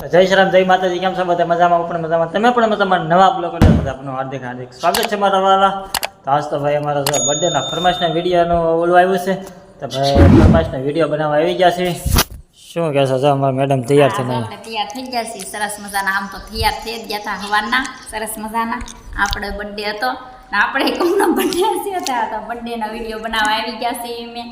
જય શ્રી રામ, જય માતાજી. કેમ છો બધા? મજામાં? હું પણ મજામાં. તમે પણ મજામાં? નવા બ્લોગ એટલે બધા આપનું હાર્દિક હાર્દિક સ્વાગત છે મારા વાલા. તો આજ તો ભાઈ અમારા જો બર્થડેના ફરમાઈશના વિડીયોનું ઓલું આવ્યું છે. તો ભાઈ ફરમાઈશના વિડીયો બનાવવા આવી ગયા છે. શું કહેશો? જો અમારા મેડમ તૈયાર થઈને આપણે તૈયાર થઈ ગયા છીએ સરસ મજાના. આમ તો તૈયાર થઈ જ ગયા હતા હવારના સરસ મજાના. આપણે બર્થડે હતો ને આપણે કોમનો બર્થડે હશે તો બર્થડેનો વિડીયો બનાવવા આવી ગયા છીએ. મેં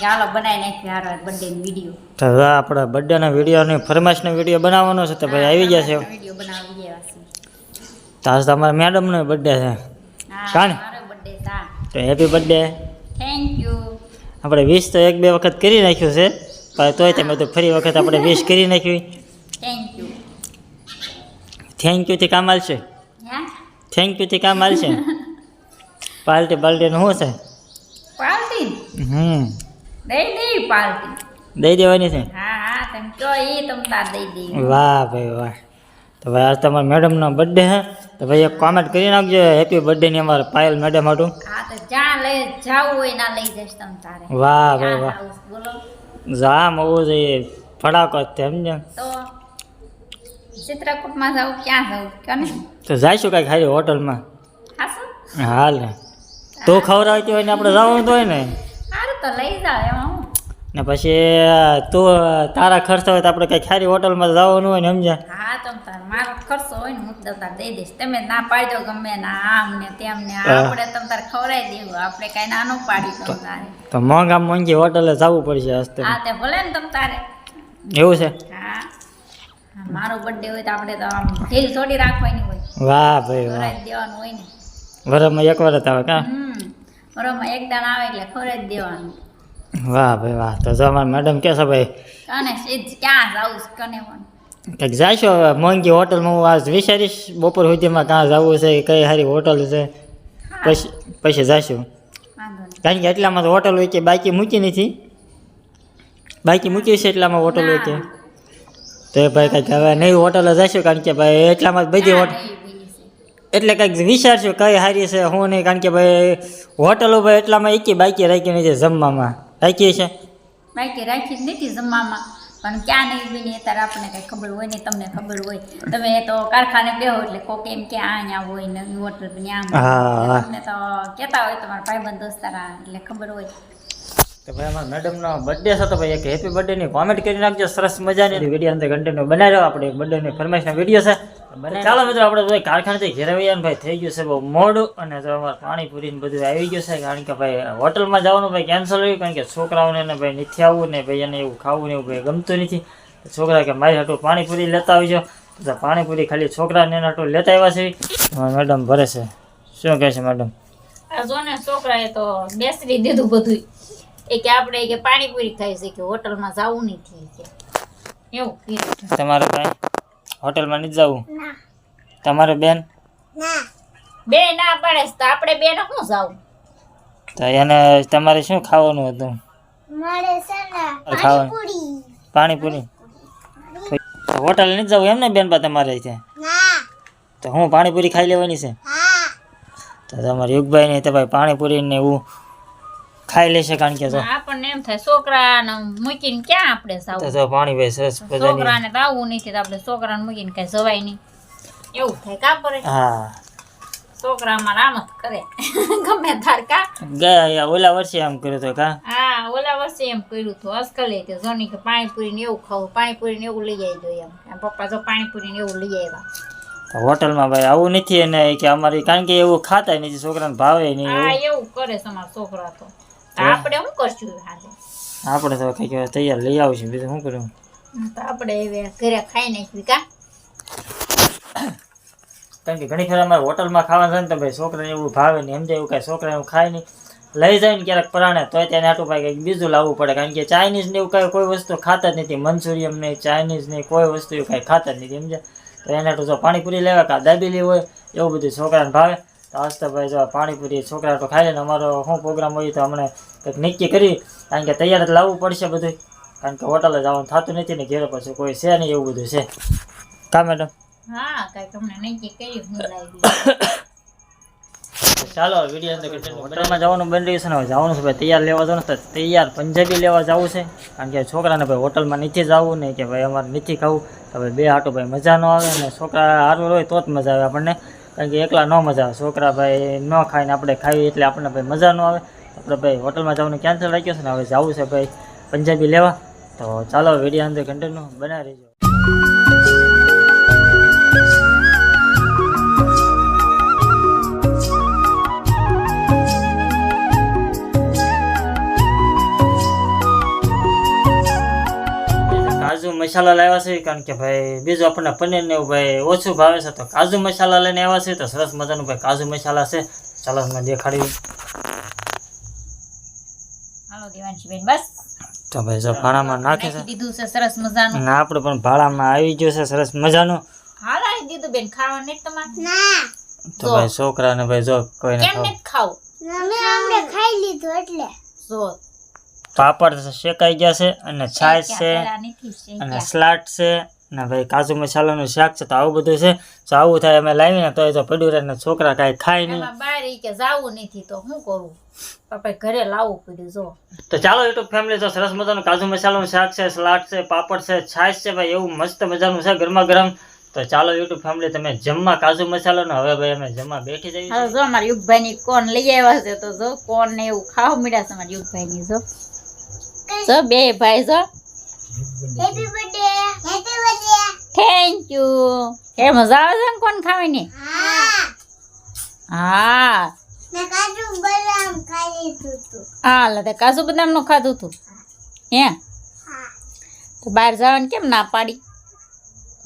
કે હાલો બનાવી નાખ્યો હારો બર્થડેનો વિડીયો. તો હવે આપણે બર્થડેના વિડીયોની ફરમાઈશનો વિડીયો બનાવવાનો છે. તો ભાઈ આવી ગયા છે. વિડીયો બનાવી ગયા છીએ. તો આજ તો અમારા મેડમનો બર્થડે છે. હા, કાને મારો બર્થડે હતા. તો હેપી બર્થડે. Thank you. આપણે વિશ તો એક બે વખત કરી નાખ્યું છે, પણ તોય તમે તો ફરી વખત આપણે વિશ કરી નાખ્યું. Thank you. થેન્ક યુથી કામ આવશે. હા, થેન્ક યુથી કામ આવશે. પાર્ટી બાલ્ટીનું શું છે? પાર્ટી દઈ પાર્ટી દઈ દેવાની છે. હા હા તમે કહો એ તમ તાર દઈ દઈ. વાહ ભાઈ વાહ. તો ભાઈ આજ તમારા મેડમનો બર્થડે છે. તો ભાઈ એક કોમેન્ટ કરી નાખજો હેપી બર્થડેની અમારા પાયલ મેડમ હાટું. હા તો જ્યાં લઈ જાવું હોય ના લઈ જઈશ તમ તારે. વાહ ભાઈ વાહ. જાવું છે, બોલો જામ હોવું જોઈએ, ફડાકો જ તેમ ને. તો ચિત્રકૂટમાં જાવું ક્યાં જાવું કને તો જઈશું કાંઈક સારી હોટલમાં. હાસું હાલ ને તું ખવડાવતી હોય ને આપણે જવાનું તો હોય ને. સારું તો લઈ જાવ એમાં હું. ને પછી તું તારા ખર્ચા હોય તો આપણે કંઈક સારી હોટલમાં જવાનું હોય ને સમજ્યા. હા તમ તાર મારો ખર્ચો હોય ને હું તમ તાર દઈ દઈશ. તમે ના પાડજો ગમે ના આમ ને તેમ ને આપણે તમ તાર ખવડાવી દેવું. આપણે કાંઈ નાનું પાડી તમ તારે. તો મોંઘી હોટલે જવું પડશે આજ તો. હા તે ભલે ને તમ તારે. એવું છે. હા મારો બર્થડે હોય તો આપણે તો આમ ઢીલ થોડી રાખવાની હોય. વાહ ભાઈ વાહ. ખવડાવી દેવાનું હોય ને. વરમાં એક વાર જ આવે કા? બરોબર એક દાણ આવે એટલે ખવડાવી દેવાનું. વાહ ભાઈ વાહ. તો જો અમારા મેડમ કહે છે ભાઈ કને સીધ ક્યાં જાવું છે કને પણ. કંઈક જઈશું હવે મોંઘી હોટલમાં. હું આજ વિચારીશ બપોર સુધીમાં ક્યાં જવું છે, કઈ સારી હોટલ છે, પછી જઈશું. વાંધો નહીં. કારણ કે એટલામાં તો હોટલ હોય કે બાકી મૂકી નથી. બાકી મૂકી છે એટલામાં હોટલ હોય કે. તો એ ભાઈ કંઈક હવે નવી હોટલે જઈશું. કારણ કે ભાઈ એટલામાં જ બધી હોટલ એટલે કંઈક વિચારશું કઈ સારી છે હું નહીં. કારણ કે ભાઈ હોટલો ભાઈ એટલામાં એકી બાકી રાખી નથી જમવામાં. રાખીએ છે બાકી રાખી જ નથી જમવામાં. પણ ક્યાં નહીં બની અત્યારે આપણને કંઈ ખબર હોય ને તમને ખબર હોય. તમે તો કારખાને બેહો એટલે કોક એમ કે અહીંયા હોય નવી હોટલ બની આમ. હા. તમને તો કહેતા હોય તમારા ભાઈબંધ દોસ્તારા એટલે ખબર હોય. તો ભાઈ અમારા મેડમનો બર્થડે છે. તો ભાઈ એક હેપી બર્થડેની કોમેન્ટ કરી નાખજો સરસ મજાની. વિડીયો અંદર કન્ટિન્યુ બનાવી રહ્યો. આપણે બર્થડેની ફરમાઈશનો વિડીયો છે. ચાલો મિત્રો આપણે ભાઈ કારખાનેથી ઘેર આવ્યા ને ભાઈ થઈ ગયું છે બહુ મોડું. અને જો અમારે પાણીપુરી ને બધું આવી ગયું છે. કારણ કે ભાઈ હોટલમાં જવાનું ભાઈ કેન્સલ થયું. કારણ કે છોકરાઓને ને ભાઈ નથી આવવું ને ભાઈ એને એવું ખાવું ને એવું ભાઈ ગમતું નથી. છોકરા કે મારી હાટું પાણીપુરી લેતા આવજો. તો પાણીપુરી ખાલી છોકરાને એના હાટું લેતા આવ્યા છે. મેડમ ભરે છે. શું કહે છે મેડમ? આ જો ને છોકરાએ તો બેસરી દીધું બધું. એ કે આપણે કે પાણીપુરી ખાઈ છે કે હોટલમાં જવું નથી કે એવું કીધું. તમારે ભાઈ હોટલમાં નથી જવું? તમારે બેન બે ના પાડે તો આપણે બે ને શું જાવું? તો એને તમારે શું ખાવાનું હતું? પાણીપુરી. હોટલ નથી જવું એમ ને બેન પા તમારે છે? તો હું પાણીપુરી ખાઈ લેવાની છે? તો તમારે યુગભાઈ ને તો ભાઈ પાણીપુરી ને એવું ખાઈ લેશે. કારણ કે આપણને એમ થાય છોકરાને મૂકીને ક્યાં આપણે જાવું? તો પાણી ભાઈ સરસ છોકરાને તો આવવું નથી તો આપણે છોકરાને મૂકીને કઈ જવાય નહીં એવું થાય કા પડે. હા છોકરા અમારા આમ જ કરે ગમે તાર કા ગયા ઓલા વર્ષે આમ કર્યું તો કા? હા ઓલા વર્ષે એમ કર્યું હતું. અસકલે તે જોની કે પાણીપુરી ને એવું ખાવું, પાણીપુરી ને એવું લઈ આવી એમ પપ્પા જો પાણીપુરી ને એવું લઈ આવ્યા. તો હોટલમાં ભાઈ આવું નથી. અને કે અમારી કારણ કે એવું ખાતા નથી, છોકરાને ભાવે નહીં. હા એવું કરે છે અમારા છોકરા તો. આપણે શું કરશું આજે? આપણે તો કઈક તૈયાર લઈ આવશું. બીજું શું કર્યું? તો આપણે હવે ઘરે ખાઈ નાખવી કા. કારણ કે ઘણી વાર અમારે હોટલમાં ખાવાનું છે ને તો ભાઈ છોકરાને એવું ભાવે નહીં સમજાય. એવું કાંઈ છોકરા એવું ખાય નહીં. લઈ જાય ને ક્યારેક પરાણે તોય તેને હાટું ભાઈ કંઈક બીજું લાવવું પડે. કારણ કે ચાઇનીઝ ને એવું કાંઈ કોઈ વસ્તુ ખાતા જ નથી. મંચુરિયમ નહીં, ચાઇનીઝ નહીં, કોઈ વસ્તુ એવું કાંઈ ખાતા જ નથી સમજ્યા. તો એને હાટું જો પાણીપુરી લેવા કાં દાબેલી હોય એવું બધું છોકરાને ભાવે. તો આજ તો ભાઈ જો પાણીપુરી છોકરા તો ખાઈ લે ને. અમારો શું પ્રોગ્રામ હોય તો અમને કંઈક નક્કી કરી. કારણ કે તૈયાર જ લાવવું પડશે બધું. કારણ કે હોટલે જવાનું થતું નથી ને ઘેર પછી કોઈ છે નહીં એવું બધું છે કા મેડમ? હા કાંઈક અમને નક્કી કર્યું હું લાવી. ચાલો વિડીયો અંદર continue. હોટલમાં જવાનું બની રહ્યું છે ને હવે જવાનું છે ભાઈ તૈયાર લેવા જવાનું છે તૈયાર પંજાબી લેવા જવું છે કારણ કે છોકરાને ભાઈ હોટલમાં નથી જવું ને કે ભાઈ અમારે નથી ખાવું તો ભાઈ બે હાટું ભાઈ મજા ન આવે ને છોકરા હારું હોય તો જ મજા આવે આપણને કારણ કે એકલા ન મજા આવે છોકરા ભાઈ ન ખાઈને આપણે ખાવી એટલે આપણને ભાઈ મજા ન આવે આપણે ભાઈ હોટલમાં જવાનું કેન્સલ રાખ્યું છે ને હવે જવું છે ભાઈ પંજાબી લેવા તો ચાલો વિડીયો અંદર કન્ટિન્યુ બનાવી રહેજો. કાજુ મસાલા લાવ્યા છે કારણ કે ભાઈ બીજું આપણને પનીર ને એવું ભાઈ ઓછું ભાવે છે તો કાજુ મસાલા લઈને આવ્યા છે તો સરસ મજાનું ભાઈ કાજુ મસાલા છે ચાલો તમને દેખાડી. હાલો દેવાંશીબેન બસ તો ભાઈ જો ભાણામાં નાખે છે નાખી દીધું છે સરસ મજાનું ને આપણે પણ ભાણામાં આવી ગયું છે સરસ મજાનું. હાલ આવી દીધું બેન ખાવા નહીં તમારે ના તો ભાઈ છોકરાને ભાઈ જો કોઈને કેમ નથી ખાવું અમે ખાઈ લીધું એટલે જો પાપડ શેકાઈ ગયા છે અને છાશ છે પેલા નથી શેક્યા. અને સલાડ છે ને ભાઈ કાજુ મસાલાનું શાક છે તો આવું બધું છે તો આવું થાય અમે લાવીને તો એ તો પડ્યું રહે ને છોકરા કાંઈ ખાય નહીં. એમાં બહાર ઈ કે જાવું નથી તો શું કરું આપણે ઘરે લાવવું પડ્યું જો તો ચાલો યુટ્યુબ ફેમિલી તો સરસ મજાનું કાજુ મસાલાનું શાક છે સલાડ છે પાપડ છે છાશ છે ભાઈ એવું મસ્ત મજાનું છે ગરમા ગરમ. તો ચાલો યુટ્યુબ ફેમિલી તમે જમવા કાજુ મસાલાનો હવે ભાઈ અમે જમવા બેઠી જઈએ હાલો જો અમારા યુગભાઈ ની કોણ લઈ આવ્યા છે તો જો કોણ ને એવું ખાવા મળ્યા છે અમારા યુગભાઈ ની જો બે ભાઈ જો happy birthday happy birthday thank you એ મજા આવે છે ને કોણ ખાવાની હા મેં કાજુ બદામ ખાઈ લીધું તું હા લે કાજુ બદામ નું ખાધું તું હે હા તો બહાર જવાની કેમ ના પાડી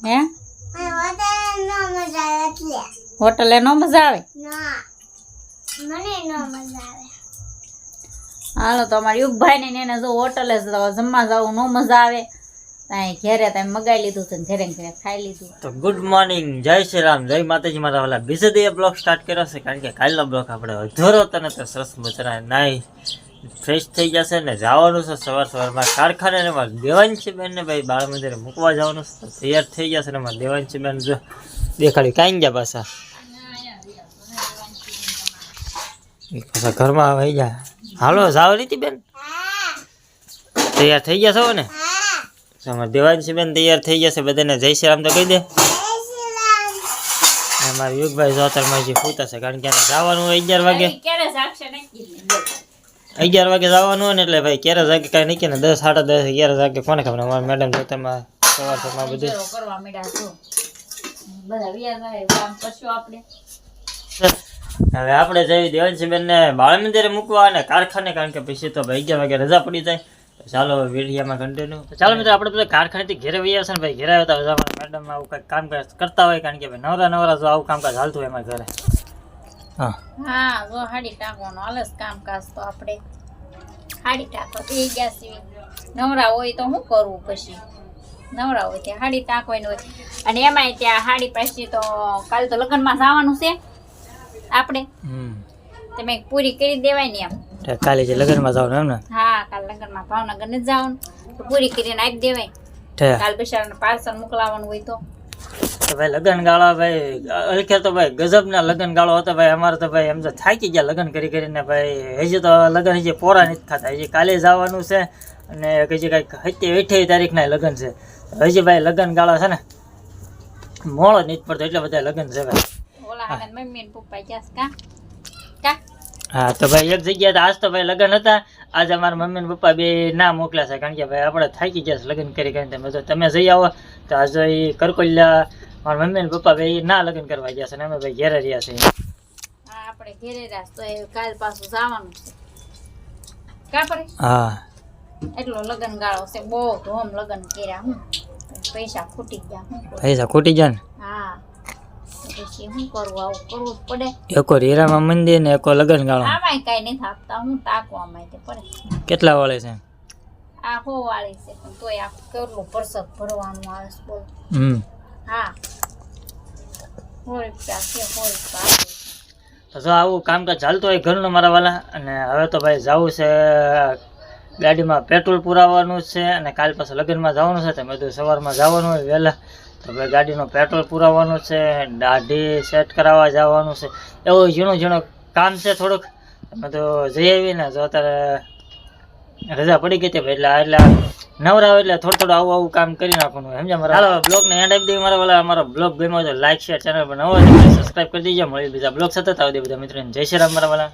હે મને હોટલે હોટલ નો મજા આવે એટલે નો મજા આવે ના મને નો મજા આવે હાલો તો અમારા યુગભાઈ ને એને જો હોટલે જમવા જવું નો મજા આવે ત્યાં ઘેરે તમે મગાઈ લીધું છે ઘરે ઘરે ખાઈ લીધું. તો ગુડ મોર્નિંગ જય શ્રી રામ જય માતાજી. મારા વાલા બીજે દી બ્લોગ સ્ટાર્ટ કર્યો છે કારણ કે કાલનો બ્લોગ આપણે અધૂરો હતો ને તો સરસ મજાના નાઈ ફ્રેશ થઈ જશે ને જવાનું છે સવારમાં કારખાને ને મારે દેવાંશી બેન ને ભાઈ બાળ મંદિરે મૂકવા જવાનું છે તો તૈયાર થઈ જશે ને મારે દેવાંશી બેન જો દેખાડી કાંઈ ગયા પાછા પાછા ઘરમાં આવી ગયા. હાલો જાવ રીતિ બેન તૈયાર થઈ ગયા છો ને અમારે દેવાંશી બેન તૈયાર થઈ જશે બધાને જય શ્રી રામ તો કહી દે. અમારા યુગભાઈ જોતરમાં જે ફૂતા છે કારણ કે એને જવાનું હોય 11 વાગે ક્યારે જાગશે નક્કી નહીં બોલ. 11 વાગે જવાનું હોય ને એટલે ભાઈ ક્યારે જાગે કાંઈ નહીં કે ને 10 સાડા 10 11 વાગે કોને ખબર અમારા મેડમ જોતામાં સવારમાં બધું ઉજળો કરવા માંડ્યા છો બધા વ્યાજ આવે કામ કરશું આપણે હવે આપણે જઈ દેવાંશી બેન ને બાળ મંદિરે મૂકવા અને કારખાને કારણ કે પછી તો ભાઈ 11 વાગે રજા પડી જાય. ચાલો વિડીયોમાં કન્ટિન્યુ. ચાલો મિત્રો આપણે બધા કારખાનેથી ઘેરે વહી છે ને ભાઈ ઘેરે આવતા બધા મેડમ આવું કંઈક કામ કરતા હોય કારણ કે ભાઈ નવરા જો આવું કામકાજ હાલતું હોય એમાં ઘરે. હા હા જો હાડી ટાંકવાનું હાલે છે કામકાજ તો આપણે હાડી ટાંકવા થઈ ગયા છીએ નવરા હોય તો શું કરવું પછી નવરા હોય ત્યાં હાડી ટાંકવાની હોય અને એમાંય ત્યાં હાડી પાછી તો કાલે તો લગ્નમાં જવાનું છે આપણે તમે પૂરી કરી દેવાય ને એમ કાલે જે લગ્નમાં જવાનું એમ ને હા કાલે લગ્નમાં ભાવનગર ને જવાનું તો પૂરી કરીને આપી દેવાય કાલ બિચારાને પાર્સલ મોકલાવાનું હોય તો ભાઈ લગ્ન ગાળા ભાઈ અલખે તો ભાઈ ગજબના લગ્ન ગાળો હતો ભાઈ અમારે તો ભાઈ એમ તો થાકી ગયા લગ્ન કરીને ભાઈ હજી તો લગ્ન હજી પોરા નથી ખાતા હજી કાલે જવાનું છે અને હજી કંઈક 28 તારીખના લગ્ન છે હજી ભાઈ લગ્ન ગાળો છે ને મોડો નથી પડતો એટલે બધા લગ્ન છે ભાઈ. ઓલા હાને મમ્મી ને પપ્પા ગયા કા હા તો ભાઈ એક જગ્યાએ આજ તો ભાઈ લગ્ન હતા આજે અમારા મમ્મી ને પપ્પા બે ના મોકલ્યા છે કારણ કે ભાઈ આપણે થાકી ગયા છે લગ્ન કરીને તમે જઈ આવો તો આજે એ કરકોલિયા મારા મમ્મી ને પપ્પા બે ના લગ્ન કરવા ગયા છે ને અમે ભાઈ ઘેરે રહ્યા છીએ. હા આપણે ઘેરે રાસ તો એ કાલ પાછું જવાનું છે કા પડે હા એટલો લગન ગાળો છે બહુ ધોમ લગન કર્યા હું પૈસા ખૂટી ગયા હું કરું? પૈસા ખૂટી જાય ને હા પછી શું કરવું આવું કરવું જ પડે એકો હીરામાં મંદિર ને એકો લગ્ન ગાળો આમાંય કાંઈ નથી આપતા હું ટાંકવામાં તે પડે કેટલા વાળે છે આ હો વાળી છે પણ તોય આ કેટલું પરસત ભરવાનું આવે છે બોલ હા 100 રૂપિયા છે 100 રૂપિયા તો જો આવું કામકાજ ચાલતું હોય ઘરનું મારા વાલા અને હવે તો ભાઈ જવું છે ગાડીમાં પેટ્રોલ પુરાવવાનું છે અને કાલ પાછું લગ્નમાં જવાનું છે તો બધું સવારમાં જવાનું હોય વહેલા તો ભાઈ ગાડીનું પેટ્રોલ પુરાવવાનું છે દાઢી સેટ કરાવવા જવાનું છે એવું ઝીણું ઝીણું કામ છે થોડુંક, અમે તો જઈ આવી ને જો અત્યારે રજા પડી ગઈ હતી ભાઈ, એટલે નવરા હોય એટલે થોડું આવું કામ કરી નાખવાનું સમજ્યા મારા. હાલો બ્લોગ ને એન્ડ આપી દઈએ. મારો બ્લોગ ગમ્યો તો લાઈક શેર ચેનલ પર નવો હોય સબસ્ક્રાઇબ કરી દેજો. મળી બીજા બ્લોગ સતત આવડે બધા મિત્રોને. જય શ્રી રામ મારા વાલા.